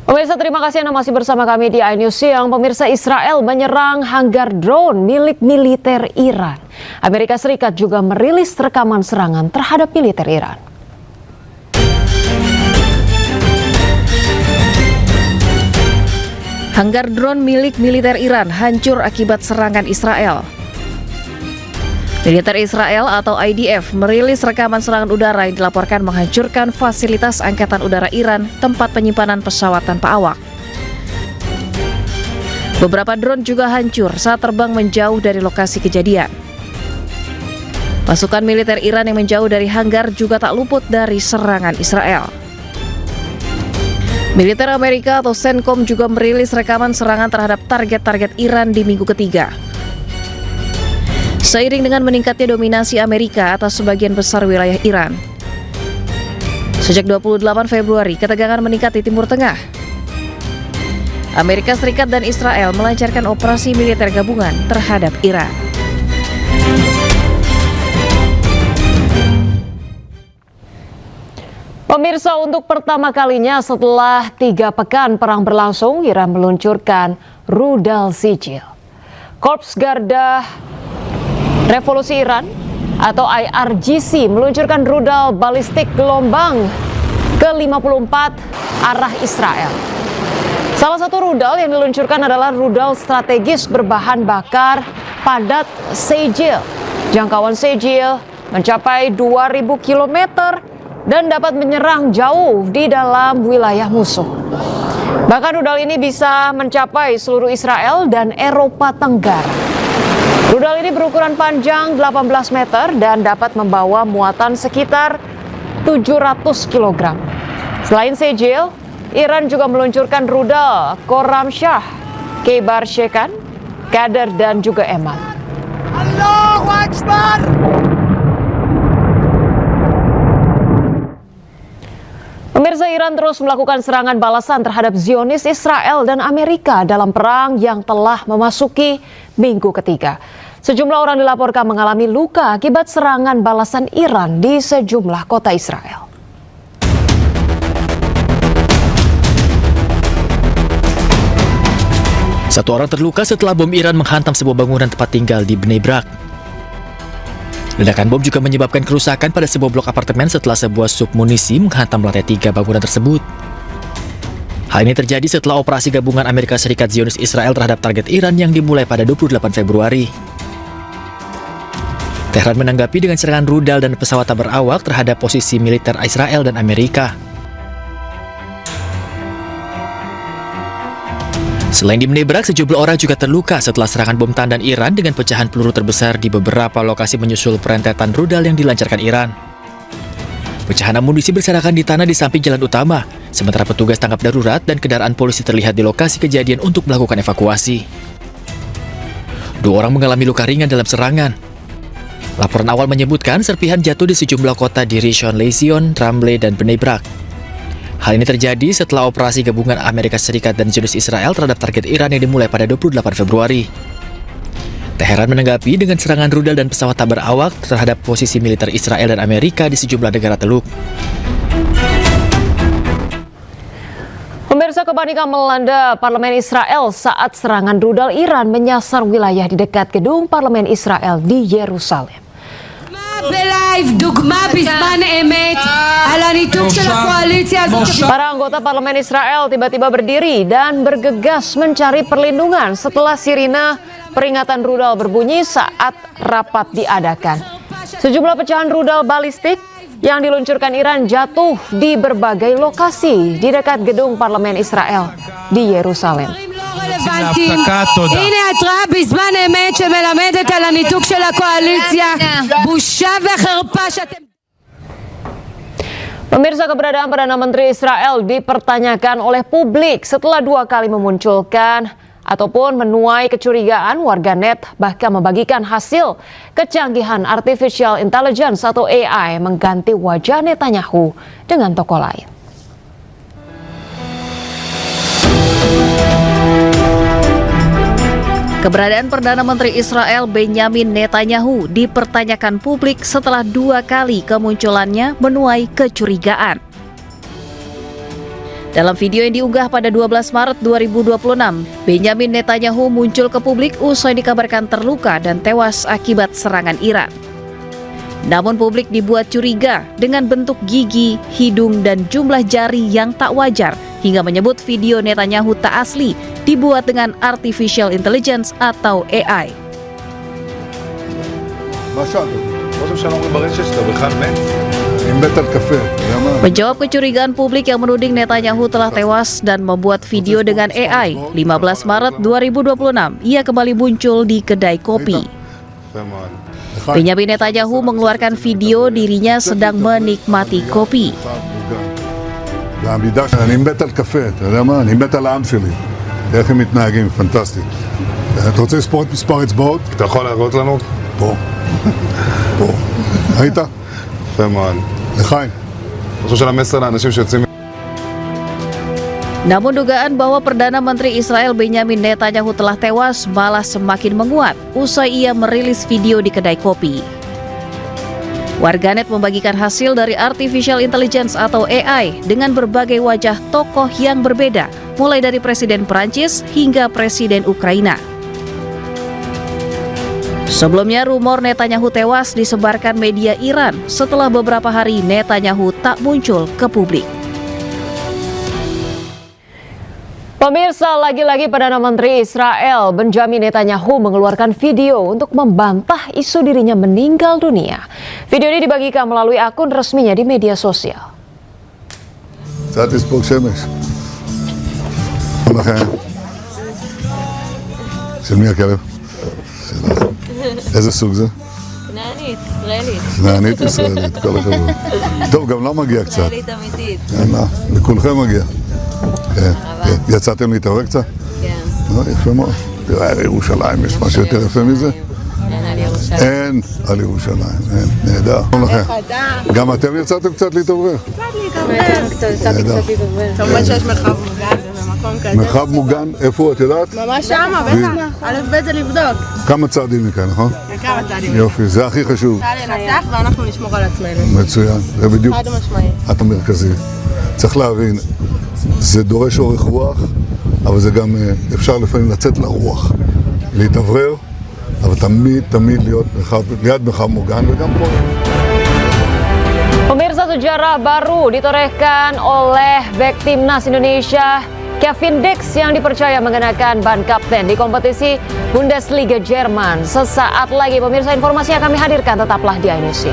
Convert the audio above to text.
Pemirsa, terima kasih Anda masih bersama kami di iNews Siang. Pemirsa, Israel menyerang hanggar drone milik militer Iran. Amerika Serikat juga merilis rekaman serangan terhadap militer Iran. Hanggar drone milik militer Iran hancur akibat serangan Israel. Militer Israel atau IDF merilis rekaman serangan udara yang dilaporkan menghancurkan fasilitas Angkatan Udara Iran, tempat penyimpanan pesawat tanpa awak. Beberapa drone juga hancur saat terbang menjauh dari lokasi kejadian. Pasukan militer Iran yang menjauh dari hanggar juga tak luput dari serangan Israel. Militer Amerika atau CENTCOM juga merilis rekaman serangan terhadap target-target Iran di minggu ketiga. Seiring dengan meningkatnya dominasi Amerika atas sebagian besar wilayah Iran. Sejak 28 Februari, ketegangan meningkat di Timur Tengah. Amerika Serikat dan Israel melancarkan operasi militer gabungan terhadap Iran. Pemirsa, untuk pertama kalinya setelah 3 pekan perang berlangsung, Iran meluncurkan rudal sijil. Korps Garda Revolusi Iran atau IRGC meluncurkan rudal balistik gelombang ke-54 arah Israel. Salah satu rudal yang diluncurkan adalah rudal strategis berbahan bakar padat Sejil. Jangkauan Sejil mencapai 2.000 km dan dapat menyerang jauh di dalam wilayah musuh. Bahkan rudal ini bisa mencapai seluruh Israel dan Eropa Tenggara. Rudal ini berukuran panjang 18 meter dan dapat membawa muatan sekitar 700 kg. Selain Sejil, Iran juga meluncurkan rudal Khorramshahr, Khaybar Shekan, Qadr dan juga Emad. Allahu Akbar! Pemirsa, Iran terus melakukan serangan balasan terhadap Zionis Israel dan Amerika dalam perang yang telah memasuki minggu ketiga. Sejumlah orang dilaporkan mengalami luka akibat serangan balasan Iran di sejumlah kota Israel. Satu orang terluka setelah bom Iran menghantam sebuah bangunan tempat tinggal di Bnei Brak. Ledakan bom juga menyebabkan kerusakan pada sebuah blok apartemen setelah sebuah sub munisi menghantam lantai 3 bangunan tersebut. Hal ini terjadi setelah operasi gabungan Amerika Serikat Zionis Israel terhadap target Iran yang dimulai pada 28 Februari. Tehran menanggapi dengan serangan rudal dan pesawat tak berawak terhadap posisi militer Israel dan Amerika. Selain di Bnei Brak, sejumlah orang juga terluka setelah serangan bom tandan Iran dengan pecahan peluru terbesar di beberapa lokasi menyusul perentetan rudal yang dilancarkan Iran. Pecahan amunisi berserakan di tanah di samping jalan utama, sementara petugas tangkap darurat dan kendaraan polisi terlihat di lokasi kejadian untuk melakukan evakuasi. 2 orang mengalami luka ringan dalam serangan. Laporan awal menyebutkan serpihan jatuh di sejumlah kota di Rishon LeZion, Ramle, dan Bnei Brak. Hal ini terjadi setelah operasi gabungan Amerika Serikat dan Zionis Israel terhadap target Iran yang dimulai pada 28 Februari. Teheran menanggapi dengan serangan rudal dan pesawat tak berawak terhadap posisi militer Israel dan Amerika di sejumlah negara Teluk. Pemirsa, kepanikan melanda parlemen Israel saat serangan rudal Iran menyasar wilayah di dekat gedung parlemen Israel di Yerusalem. Para anggota parlemen Israel tiba-tiba berdiri dan bergegas mencari perlindungan setelah sirine peringatan rudal berbunyi saat rapat diadakan. Sejumlah pecahan rudal balistik yang diluncurkan Iran jatuh di berbagai lokasi di dekat gedung parlemen Israel di Yerusalem. הנה התראה בזמן אמת שמלמדת על הניתוק של הקואליציה. בושה וחרפה שאתם... Pemirsa, keberadaan Perdana Menteri Israel dipertanyakan oleh publik setelah 2 kali memunculkan ataupun menuai kecurigaan warganet, bahkan membagikan hasil kecanggihan artificial intelligence atau AI mengganti wajah Netanyahu dengan tokoh lain. Keberadaan Perdana Menteri Israel Benjamin Netanyahu dipertanyakan publik setelah 2 kali kemunculannya menuai kecurigaan. Dalam video yang diunggah pada 12 Maret 2026, Benjamin Netanyahu muncul ke publik usai dikabarkan terluka dan tewas akibat serangan Iran. Namun publik dibuat curiga dengan bentuk gigi, hidung, dan jumlah jari yang tak wajar hingga menyebut video Netanyahu tak asli, dibuat dengan artificial intelligence atau AI. Menjawab kecurigaan publik yang menuding Netanyahu telah tewas dan membuat video dengan AI, 15 Maret 2026, ia kembali muncul di kedai kopi. Benjamin Netanyahu mengeluarkan video dirinya sedang menikmati kopi. אני מת על קפה, אתה יודע מה? אני מת על העם שלי. איך הם מתנהגים, פנטסטי. אתה רוצה לספור את מספר אצבעות? אתה יכול להראות לנו? פה. פה. ראית? יפה מאוד. לחיים. אני חושב של המסר לאנשים שיוצאים... Namun dugaan bahwa Perdana Menteri Israel Benjamin Netanyahu telah tewas malah semakin menguat usai ia merilis video di kedai kopi. Warganet membagikan hasil dari artificial intelligence atau AI dengan berbagai wajah tokoh yang berbeda, mulai dari Presiden Prancis hingga Presiden Ukraina. Sebelumnya rumor Netanyahu tewas disebarkan media Iran setelah beberapa hari Netanyahu tak muncul ke publik. Pemirsa, lagi-lagi Perdana Menteri Israel Benjamin Netanyahu mengeluarkan video untuk membantah isu dirinya meninggal dunia. Video ini dibagikan melalui akun resminya di media sosial. קצת לספוג שמש. לכן. של מי הכלב? שלך. איזה סוג זה? כנענית, ישראלית. כנענית ישראלית, כל הכבוד. טוב, גם לה מגיע קצת. ישראלית אמיתית. יאללה, לכולכם מגיע. כן, כן. יצאתם להתעורר קצת? כן. יפה מאוד. תראה, על ירושלים, יש משהו יותר יפה מזה? אין על ירושלים. אין על ירושלים, אין. נהדר. גם אתם יצאתם קצת להתעורר? יצאתי קצת להתעורר. כמובן שיש מרחב מוגן במקום כזה. מרחב מוגן, איפה הוא, את יודעת? ממש שמה, בטח. א' ב' זה לבדוק. כמה צעדים מכאן, נכון? כמה צעדים. יופי, זה הכי חשוב. צה"ל ינצח ואנחנו נשמור על עצמנו. מצוין, זה בדיוק חד משמעי. המרכזי. צריך להבין, זה דורש אורך רוח, אבל זה גם אפשר לפעמים לצאת לרוח, להתאוורר, אבל תמיד להיות ליד מרחב מוגן וגם פה. Pemirsa, sejarah baru ditorehkan oleh bek timnas Indonesia Kevin Dix yang dipercaya mengenakan ban kapten di kompetisi Bundesliga Jerman. Sesaat lagi pemirsa, informasi yang kami hadirkan, tetaplah di iNews.